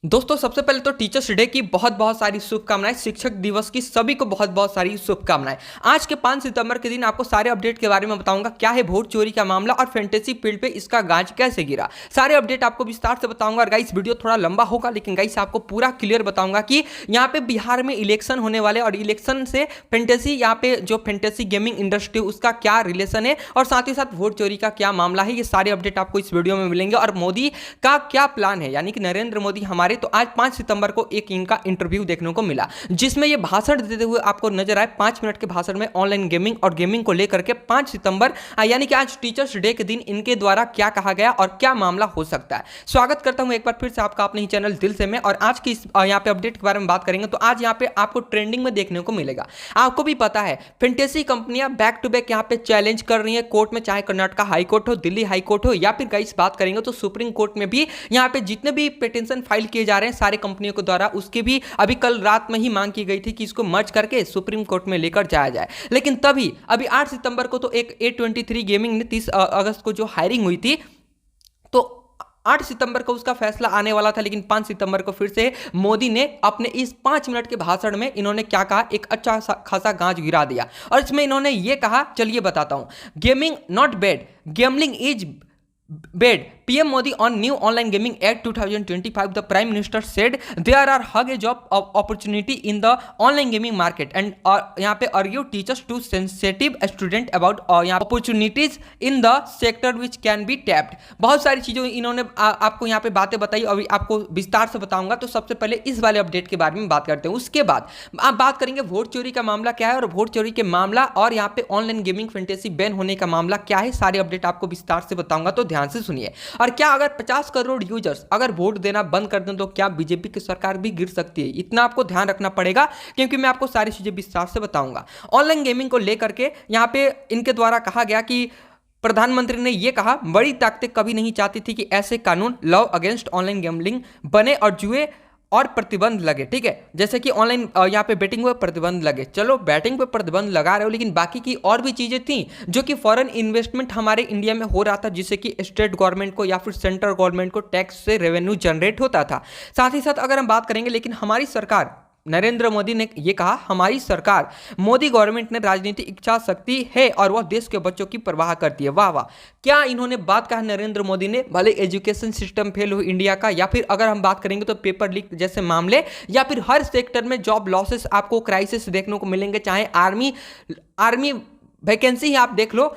दोस्तों सबसे पहले तो टीचर्स डे की बहुत बहुत सारी शुभकामनाएं। शिक्षक दिवस की सभी को बहुत बहुत सारी शुभकामनाएं। आज के 5 सितंबर के दिन आपको सारे अपडेट के बारे में बताऊंगा। क्या है वोट चोरी का मामला और फैंटेसी फील्ड पे इसका गाज कैसे गिरा, सारे अपडेट आपको विस्तार से बताऊंगा। और गाइस वीडियो थोड़ा लंबा होगा, लेकिन गाइस आपको पूरा क्लियर बताऊंगा कि यहाँ पे बिहार में इलेक्शन होने वाले और इलेक्शन से फैंटेसी, यहाँ पे जो फैंटेसी गेमिंग इंडस्ट्री उसका क्या रिलेशन है और साथ ही साथ वोट चोरी का क्या मामला है, ये सारे अपडेट आपको इस वीडियो में मिलेंगे। और मोदी का क्या प्लान है, यानी कि नरेंद्र मोदी हमारे, तो आज 5 सितंबर को एक इनका इंटरव्यू देखने को मिला जिसमें ये भाषण देते हुए आपको नजर आए। 5 मिनट के भाषण में ऑनलाइन गेमिंग और गेमिंग को लेकर के 5 सितंबर यानी कि आज टीचर्स डे के दिन इनके द्वारा क्या कहा गया और क्या मामला हो सकता है। स्वागत करता हूं एक बार फिर से आपका अपने ही चैनल दिल से में। और आज की यहाँ पे अपडेट के बारे में बात करेंगे तो आज यहाँ पे आपको ट्रेंडिंग में देखने को मिलेगा। आपको भी पता है फैंटेसी कंपनियां बैक टू बैक यहाँ पे चैलेंज कर रही है कोर्ट में, चाहे कर्नाटका हाई कोर्ट हो, दिल्ली हाई कोर्ट हो, या फिर गाइस बात करेंगे तो सुप्रीम कोर्ट में भी यहाँ पे जितने भी पिटीशन फाइल किए जा रहे हैं सारे कंपनियों के द्वारा, उसके भी अभी कल रात में ही मांग की गई थी कि इसको मर्ज करके सुप्रीम कोर्ट में लेकर जाया जाए। लेकिन तभी अभी 8 सितंबर को तो एक A23 गेमिंग ने 30 अगस्त को जो हायरिंग हुई थी, तो 8 सितंबर को उसका फैसला आने वाला था। लेकिन 5 सितंबर को फिर से मोदी ने अपने इस 5 मिनट के भाषण में इन्होंने क्या कहा, एक अच्छा खासा गाज गिरा दिया। और इसमें इन्होंने ये कहा, चलिए बताता हूं। Gaming not bad, gambling is bad. PM Modi on new online gaming act 2025, the Prime Minister said there are huge job opportunity in the online gaming market and यहाँ पे argue teachers to sensitive student about यहाँ opportunities in the sector which can be tapped। बहुत सारी चीज़ें इन्होंने आपको यहाँ पे बातें बताई और आपको विस्तार से बताऊंगा। तो सबसे पहले इस वाले अपडेट के बारे में बात करते हैं, उसके बाद आप बात करेंगे वोट चोरी का मामला क्या है और वोट चोरी के मामला और यहाँ पे ऑनलाइन गेमिंग फैंटेसी बैन होने का मामला क्या है। सारे अपडेट आपको विस्तार से बताऊंगा, तो ध्यान से सुनिए। और क्या अगर 50 करोड़ यूजर्स अगर वोट देना बंद कर दें तो क्या बीजेपी की सरकार भी गिर सकती है, इतना आपको ध्यान रखना पड़ेगा क्योंकि मैं आपको सारी चीजें विस्तार से बताऊंगा। ऑनलाइन गेमिंग को लेकर के यहाँ पे इनके द्वारा कहा गया कि प्रधानमंत्री ने यह कहा, बड़ी ताकतें कभी नहीं चाहती थी कि ऐसे कानून लॉ अगेंस्ट ऑनलाइन गेमलिंग बने और जुए और प्रतिबंध लगे। ठीक है, जैसे कि ऑनलाइन यहाँ पे बैटिंग पे प्रतिबंध लगे, चलो बैटिंग पे प्रतिबंध लगा रहे हो, लेकिन बाकी की और भी चीजें थी जो कि फॉरेन इन्वेस्टमेंट हमारे इंडिया में हो रहा था, जिससे कि स्टेट गवर्नमेंट को या फिर सेंट्रल गवर्नमेंट को टैक्स से रेवेन्यू जनरेट होता था। साथ ही साथ अगर हम बात करेंगे, लेकिन हमारी सरकार नरेंद्र मोदी ने यह कहा, हमारी सरकार मोदी गवर्नमेंट ने राजनीतिक इच्छा शक्ति है और वह देश के बच्चों की परवाह करती है। वाह वाह, क्या इन्होंने बात कहा नरेंद्र मोदी ने। भले एजुकेशन सिस्टम फेल हो इंडिया का, या फिर अगर हम बात करेंगे तो पेपर लीक जैसे मामले, या फिर हर सेक्टर में जॉब लॉसेस आपको क्राइसिस देखने को मिलेंगे, चाहे आर्मी वैकेंसी ही आप देख लो,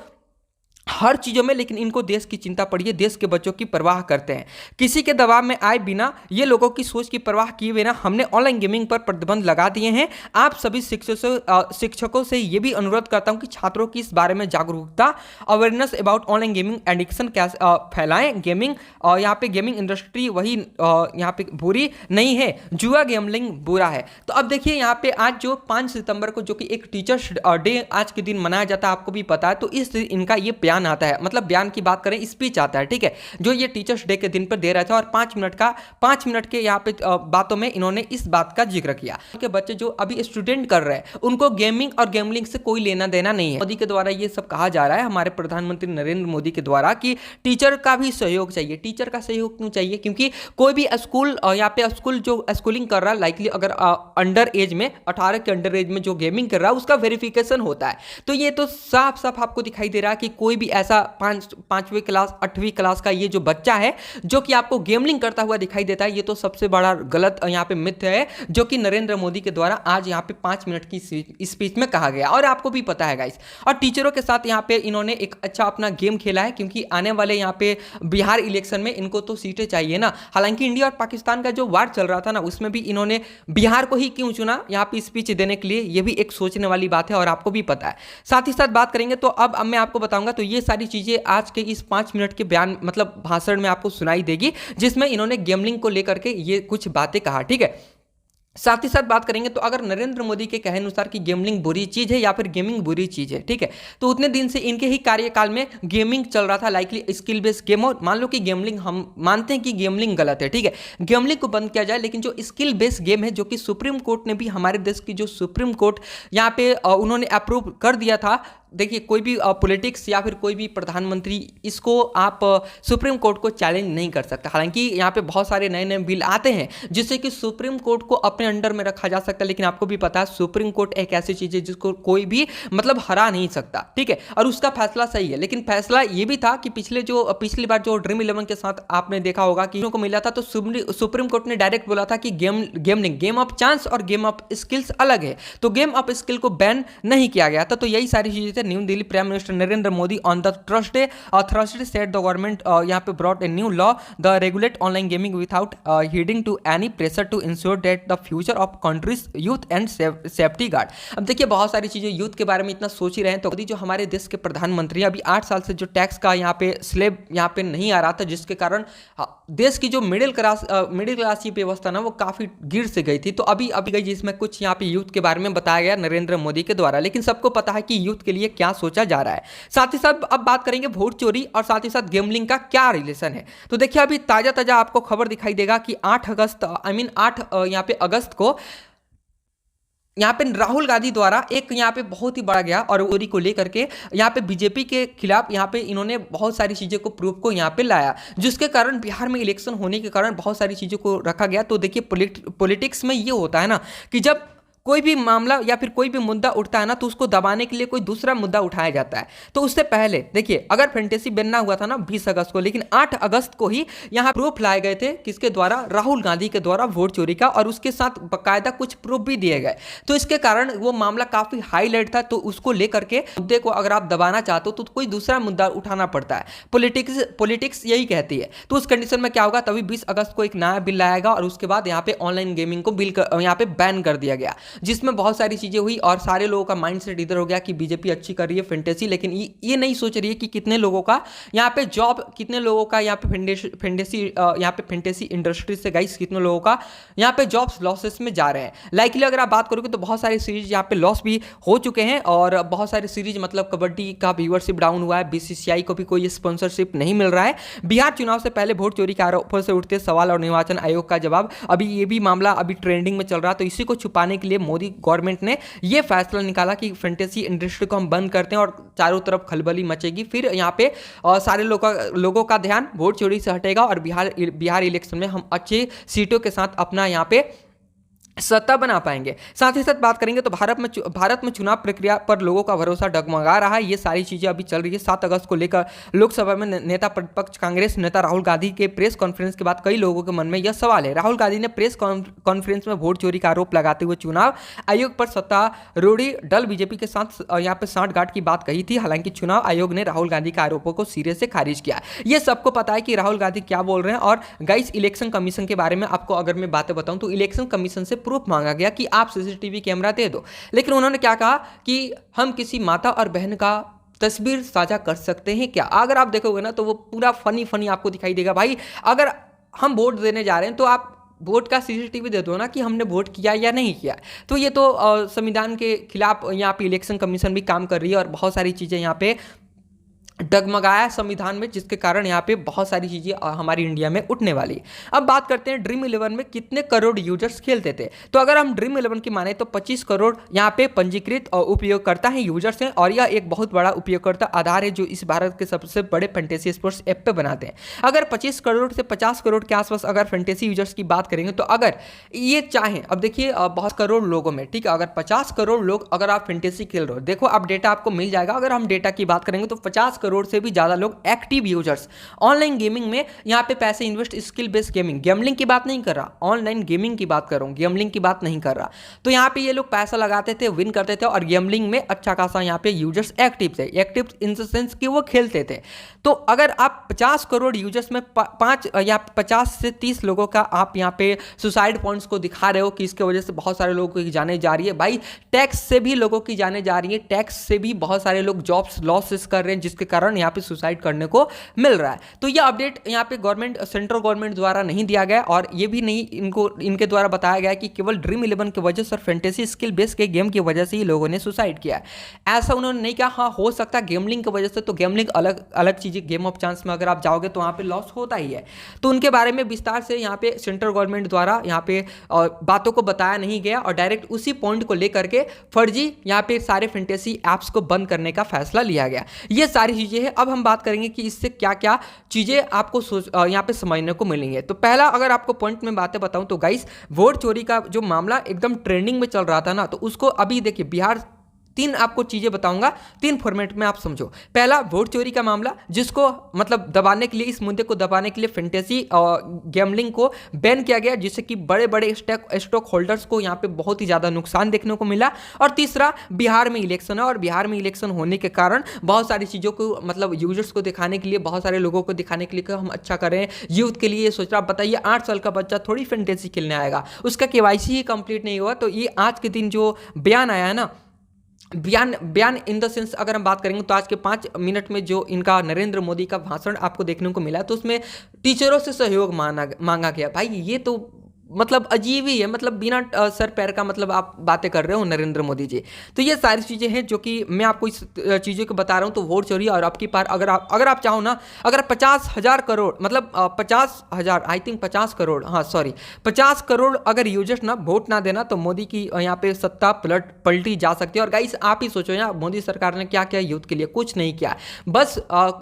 हर चीज़ों में। लेकिन इनको देश की चिंता पड़ी है, देश के बच्चों की परवाह करते हैं। किसी के दबाव में आए बिना, ये लोगों की सोच की परवाह किए बिना हमने ऑनलाइन गेमिंग पर प्रतिबंध लगा दिए हैं। आप सभी शिक्षकों से ये भी अनुरोध करता हूं कि छात्रों की इस बारे में जागरूकता, awareness about online gaming addiction कैसे फैलाएं। गेमिंग यहाँ पे गेमिंग इंडस्ट्री वही यहाँ पे बुरी नहीं है, जुआ गेमलिंग बुरा है। तो अब देखिए यहाँ पे आज जो 5 सितंबर को जो कि एक टीचर्स डे आज के दिन मनाया जाता है, आपको भी पता है, तो इस इनका ये बयान आता है, मतलब बयान की बात करें स्पीच आता है, ठीक है, जो ये टीचर्स डे के दिन पर दे रहा था। और 5 मिनट के यहाँ पे बातों में इन्होंने इस बात का जिक्र किया कि बच्चे जो अभी स्टूडेंट कर रहे हैं उनको गेमिंग और गेमलिंग से कोई लेना देना नहीं है। मोदी के द्वारा ये सब कहा जा रहा है, हमारे प्रधानमंत्री नरेंद्र मोदी के द्वारा, कि टीचर का भी सहयोग चाहिए। टीचर का सहयोग क्यों चाहिए, क्योंकि कोई भी स्कूल यहाँ पे स्कूल जो स्कूलिंग कर रहा है, लाइकली अगर अंडर एज में 18 के अंडर एज में जो गेमिंग कर रहा है उसका वेरिफिकेशन होता है। तो ये तो साफ साफ आपको दिखाई दे रहा है कि कोई भी ऐसा 5वीं क्लास 8वीं क्लास का ये जो बच्चा है जो कि आपको गेमलिंग करता हुआ दिखाई देता है, ये तो सबसे बड़ा गलत यहाँ पे मिथ है जो कि नरेंद्र मोदी के द्वारा आज यहाँ पे 5 मिनट की स्पीच में कहा गया। और आपको भी पता है गाइस, और टीचरों के साथ यहाँ पे इन्होंने एक अच्छा अपना गेम खेला है, क्योंकि आने वाले यहाँ पे बिहार इलेक्शन में इनको तो सीटें चाहिए ना। हालांकि इंडिया और पाकिस्तान का जो वार चल रहा था ना, उसमें भी इन्होंने बिहार को ही क्यों चुना यहाँ पे स्पीच देने के लिए, ये भी एक सोचने वाली बात है और आपको भी पता है। साथ ही साथ बात करेंगे तो अब मैं आपको बताऊंगा, तो ये सारी चीजें आज के इस 5 मिनट के बयान मतलब भाषण में आपको सुनाई देगी, जिसमें इन्होंने गेमलिंग को लेकर के ये कुछ बातें कहा, ठीक है। साथ ही साथ बात करेंगे तो अगर नरेंद्र मोदी के कहने अनुसार कि गेमलिंग बुरी चीज है या फिर गेमिंग बुरी चीज है, ठीक है, तो उतने दिन से इनके ही कार्यकाल में गेमिंग चल रहा था, लाइकली स्किल बेस्ड गेम हो। मान लो कि गेमलिंग, हम मानते हैं कि गेमलिंग गलत है, ठीक है, गेमलिंग को बंद किया जाए, लेकिन जो स्किल बेस्ड गेम है, जो कि सुप्रीम कोर्ट ने भी, हमारे देश की जो सुप्रीम कोर्ट यहाँ पे उन्होंने अप्रूव कर दिया था, देखिए कोई भी पॉलिटिक्स या फिर कोई भी प्रधानमंत्री इसको आप सुप्रीम कोर्ट को चैलेंज नहीं कर सकता। हालांकि यहाँ पे बहुत सारे नए नए बिल आते हैं जिससे कि सुप्रीम कोर्ट को अपने अंडर में रखा जा सकता है, लेकिन आपको भी पता है सुप्रीम कोर्ट एक ऐसी चीज है जिसको कोई भी मतलब हरा नहीं सकता, ठीक है। और उसका फैसला सही है, लेकिन फैसला ये भी था कि पिछली बार जो ड्रीम 11 के साथ आपने देखा होगा कि को मिला था, तो सुप्रीम कोर्ट ने डायरेक्ट बोला था कि गेम ऑफ चांस और गेम ऑफ स्किल्स अलग है, तो गेम ऑफ स्किल को बैन नहीं किया गया था। तो यही सारी चीजें थे। New Delhi prime minister Narendra Modi on the Thursday said the government यहाँ पे brought a new law the regulate online gaming without heeding to any pressure to ensure that the future of country's youth and safety guard. अब देखिए बहुत सारी चीजें youth के बारे में इतना सोच ही रहे हैं, तो जो हमारे देश के प्रधानमंत्री अभी 8 साल से जो टैक्स का यहाँ पे स्लेब यहाँ पे नहीं आ रहा था, जिसके कारण देश की जो मिडिल क्लास की व्यवस्था ना वो काफी गिर से गई थी। तो अभी गई जिसमें कुछ यहाँ पे यूथ के बारे में बताया गया नरेंद्र मोदी के द्वारा, लेकिन सबको पता है कि यूथ के लिए क्या सोचा जा रहा है। साथ ही साथ अब बात करेंगे वोट चोरी और साथ ही साथ गेमलिंग का क्या रिलेशन है। तो देखिए अभी ताजा आपको खबर दिखाई देगा कि 8 यहाँ पे अगस्त को यहाँ पे राहुल गांधी द्वारा एक यहाँ पे बहुत ही बड़ा गया और चोरी को लेकर के यहाँ पे बीजेपी के खिलाफ यहाँ पे इन्होंने बहुत सारी चीज़ों को प्रूफ को यहाँ पे लाया, जिसके कारण बिहार में इलेक्शन होने के कारण बहुत सारी चीज़ों को रखा गया। तो देखिए पॉलिटिक्स में ये होता है ना कि जब कोई भी मामला या फिर कोई भी मुद्दा उठता है ना, तो उसको दबाने के लिए कोई दूसरा मुद्दा उठाया जाता है। तो उससे पहले देखिए अगर फैंटेसी बैन ना हुआ था ना 20 अगस्त को, लेकिन 8 अगस्त को ही यहाँ प्रूफ लाए गए थे, किसके द्वारा, राहुल गांधी के द्वारा वोट चोरी का, और उसके साथ बाकायदा कुछ प्रूफ भी दिए गए। तो इसके कारण वो मामला काफी हाईलाइट था। तो उसको लेकर के मुद्दे को अगर आप दबाना चाहते हो तो कोई दूसरा मुद्दा उठाना पड़ता है। पॉलिटिक्स यही कहती है। तो उस कंडीशन में क्या होगा, तभी 20 अगस्त को एक नया बिल लाएगा और उसके बाद यहाँ पे ऑनलाइन गेमिंग को यहाँ पे बैन कर दिया गया, जिसमें बहुत सारी चीजें हुई और सारे लोगों का माइंडसेट इधर हो गया कि बीजेपी अच्छी कर रही है फैंटेसी, लेकिन ये नहीं सोच रही है कि कितने लोगों का यहाँ पे जॉब, कितने लोगों का यहाँ पे फैंटेसी इंडस्ट्री से गाइस कितने लोगों का यहाँ पे जॉब्स लॉसेस में जा रहे हैं। लाइकली अगर आप बात करोगे तो बहुत सारी सीरीज यहाँ पे लॉस भी हो चुके हैं और बहुत सारी सीरीज मतलब कबड्डी का व्यूअरशिप डाउन हुआ है, बीसीसीआई को भी कोई स्पॉन्सरशिप नहीं मिल रहा है। बिहार चुनाव से पहले वोट चोरी के आरोपों से उठते सवाल और निर्वाचन आयोग का जवाब, अभी ये भी मामला अभी ट्रेंडिंग में चल रहा है। तो इसी को छुपाने के लिए मोदी गवर्नमेंट ने यह फैसला निकाला कि फैंटेसी इंडस्ट्री को हम बंद करते हैं और चारों तरफ खलबली मचेगी। फिर यहाँ पे सारे लोगों का ध्यान वोट चोरी से हटेगा और बिहार इलेक्शन में हम अच्छे सीटों के साथ अपना यहाँ पे सत्ता बना पाएंगे। साथ ही साथ बात करेंगे तो भारत में चुनाव प्रक्रिया पर लोगों का भरोसा डगमगा रहा है। ये सारी चीजें अभी चल रही है। 7 अगस्त को लेकर लोकसभा में नेता प्रतिपक्ष कांग्रेस नेता राहुल गांधी के प्रेस कॉन्फ्रेंस के बाद कई लोगों के मन में यह सवाल है। राहुल गांधी ने प्रेस कॉन्फ्रेंस में वोट चोरी का आरोप लगाते हुए चुनाव आयोग पर सत्तारूढ़ी दल बीजेपी के साथ यहाँ पे सांठगांठ की बात कही थी। हालांकि चुनाव आयोग ने राहुल गांधी के आरोपों को सिरे से खारिज किया। ये सबको पता है कि राहुल गांधी क्या बोल रहे हैं। और गाइस इलेक्शन कमीशन के बारे में आपको अगर मैं बातें बताऊं तो इलेक्शन कमीशन से प्रूफ मांगा गया कि आप सीसीटीवी कैमरा दे दो, लेकिन उन्होंने क्या कहा कि हम किसी माता और बहन का तस्वीर साझा कर सकते हैं क्या। अगर आप देखोगे ना तो वो पूरा फनी आपको दिखाई देगा। भाई अगर हम वोट देने जा रहे हैं तो आप वोट का सीसीटीवी दे दो ना कि हमने वोट किया या नहीं किया। तो ये तो संविधान के खिलाफ यहाँ पे इलेक्शन कमीशन भी काम कर रही है और बहुत सारी चीजें यहाँ पे डगमगाया संविधान में, जिसके कारण यहाँ पे बहुत सारी चीजें हमारी इंडिया में उठने वाली। अब बात करते हैं ड्रीम 11 में कितने करोड़ यूजर्स खेलते थे। तो अगर हम ड्रीम 11 की माने तो 25 करोड़ यहाँ पे पंजीकृत उपयोगकर्ता हैं, यूजर्स हैं, और यह एक बहुत बड़ा उपयोगकर्ता आधार है जो इस भारत के सबसे बड़े फैंटेसी स्पोर्ट्स ऐप पे बनाते हैं। अगर 25 करोड़ से 50 करोड़ के आसपास अगर फैंटेसी यूजर्स की बात करेंगे तो अगर ये चाहें, अब देखिए बहुत करोड़ लोगों में, ठीक है, अगर 50 करोड़ लोग अगर आप फैंटेसी खेल रहे हो, देखो आप डेटा आपको मिल जाएगा। अगर हम डेटा की बात करेंगे तो 50 करोड़ से भी ज्यादा लोग एक्टिव यूजर्स ऑनलाइन गेमिंग में यहाँ पे पैसे इन्वेस्ट, स्किल बेस्ड गेमलिंग की बात नहीं कर रहा, ऑनलाइन गेमिंग की बात कर रहा हूँ, गेमलिंग की बात नहीं कर रहा। तो यहाँ पे ये लोग पैसा लगाते थे, विन करते थे और गेमलिंग में अच्छा खासा यहाँ पे यूजर्स एक्टिव थे। एक्टिव इन द सेंस कि वो खेलते थे। तो अगर आप 50 करोड़ यूजर्स में 50 से 30 लोगों का आप यहाँ पे सुसाइड पॉइंट्स को दिखा रहे हो कि इसके वजह से बहुत सारे लोगों की जाने जा रही है। भाई टैक्स से भी लोगों की जाने जा रही है, टैक्स से भी बहुत सारे लोग जॉब्स लॉसेस कर रहे हैं, जिसके कारण यहाँ पे सुसाइड करने को मिल रहा है। तो यह अपडेट यहाँ पे गवर्नमेंट, सेंट्रल गवर्नमेंट द्वारा नहीं दिया गया और ये भी नहीं इनके द्वारा बताया गया कि केवल ड्रीम 11 की वजह से और फैंटेसी स्किल बेस के गेम की वजह से ही लोगों ने सुसाइड किया है। ऐसा उन्होंने नहीं कहा। हाँ, हो सकता है गेमलिंग की वजह से, तो गेमलिंग अलग अलग चीज़ें, गेम ऑफ चांस में अगर आप जाओगे तो वहाँ पे लॉस होता ही है। तो उनके बारे में विस्तार से यहाँ पे सेंट्रल गवर्नमेंट द्वारा यहाँ पे बातों को बताया नहीं गया और डायरेक्ट उसी पॉइंट को लेकर के फर्जी यहाँ पे सारे फैंटेसी ऐप्स को बंद करने का फैसला लिया गया। ये सारी चीज़ें हैं। अब हम बात करेंगे कि इससे क्या क्या चीज़ें आपको यहाँ पे समझने को मिलेंगे। तो पहला अगर आपको पॉइंट में बातें बताऊं तो गाइस, वोट चोरी का जो मामला एकदम ट्रेंडिंग में चल रहा था ना, तो उसको अभी देखिए बिहार, तीन आपको चीजें बताऊंगा, तीन फॉर्मेट में आप समझो। पहला, वोट चोरी का मामला, जिसको मतलब दबाने के लिए, इस मुद्दे को दबाने के लिए फैंटेसी और गैम्बलिंग को बैन किया गया, जिससे कि बड़े बड़े स्टॉक होल्डर्स को यहाँ पे बहुत ही ज़्यादा नुकसान देखने को मिला। और तीसरा, बिहार में इलेक्शन है और बिहार में इलेक्शन होने के कारण बहुत सारी चीज़ों को मतलब यूजर्स को दिखाने के लिए, बहुत सारे लोगों को दिखाने के लिए कि हम अच्छा करें, यूथ के लिए ये सोच रहा। बताइए 8 साल का बच्चा थोड़ी फैंटेसी खेलने आएगा, उसका केवाईसी ही कंप्लीट नहीं हुआ। तो ये आज के दिन जो बयान आया है ना, बयान इन द सेंस अगर हम बात करेंगे तो आज के 5 मिनट में जो इनका नरेंद्र मोदी का भाषण आपको देखने को मिला, तो उसमें टीचरों से सहयोग मांगा गया। भाई ये तो मतलब अजीब ही है, मतलब बिना सर पैर का मतलब आप बातें कर रहे हो नरेंद्र मोदी जी। तो ये सारी चीज़ें हैं जो कि मैं आपको इस चीज़ों को बता रहा हूँ। तो वोट चोरी और आपकी पार अगर आप चाहो ना, अगर 50,000 करोड़ मतलब 50,000 आई थिंक 50 करोड़, हाँ सॉरी 50 करोड़ अगर यूजर्स ना वोट ना देना, तो मोदी की यहाँ पे सत्ता पलटी जा सकती है। और गाइस आप ही सोचो यार, मोदी सरकार ने क्या किया यूथ के लिए? कुछ नहीं किया। बस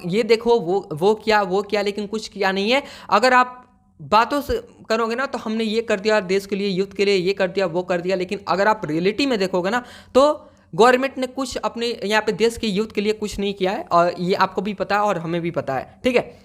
ये देखो वो किया लेकिन कुछ किया नहीं है। अगर आप बातों से करोगे ना तो हमने ये कर दिया देश के लिए, यूथ के लिए ये कर दिया, वो कर दिया, लेकिन अगर आप रियलिटी में देखोगे ना तो गवर्नमेंट ने कुछ अपने यहाँ पे देश के यूथ के लिए कुछ नहीं किया है। और ये आपको भी पता है और हमें भी पता है, ठीक है।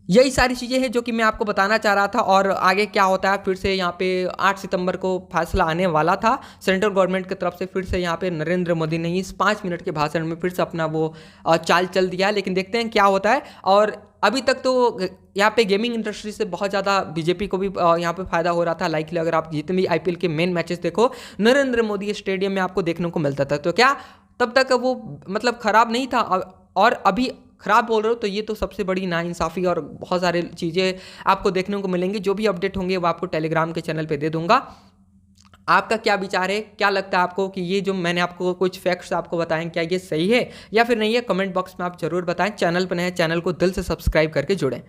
यही सारी चीज़ें हैं जो कि मैं आपको बताना चाह रहा था। और आगे क्या होता है, फिर से यहाँ पे 8 सितंबर को फैसला आने वाला था सेंट्रल गवर्नमेंट की तरफ से। फिर से यहाँ पे नरेंद्र मोदी ने इस 5 मिनट के भाषण में फिर से अपना वो चाल चल दिया है, लेकिन देखते हैं क्या होता है। और अभी तक तो यहाँ पे गेमिंग इंडस्ट्री से बहुत ज़्यादा बीजेपी को भी यहाँ पे फायदा हो रहा था। लाइकली अगर आप जितने भी आईपीएल के मेन मैचेस देखो, नरेंद्र मोदी स्टेडियम में आपको देखने को मिलता था। तो क्या तब तक वो मतलब खराब नहीं था? और अभी खराब बोल रहे हो तो ये तो सबसे बड़ी नाइंसाफ़ी। और बहुत सारे चीज़ें आपको देखने को मिलेंगी। जो भी अपडेट होंगे वो आपको टेलीग्राम के चैनल पे दे दूंगा। आपका क्या विचार है? क्या लगता है आपको कि ये जो मैंने आपको कुछ फैक्ट्स आपको बताएं, क्या ये सही है या फिर नहीं है? कमेंट बॉक्स में आप जरूर बताएं। चैनल पर नए, चैनल को दिल से सब्सक्राइब करके जुड़ें।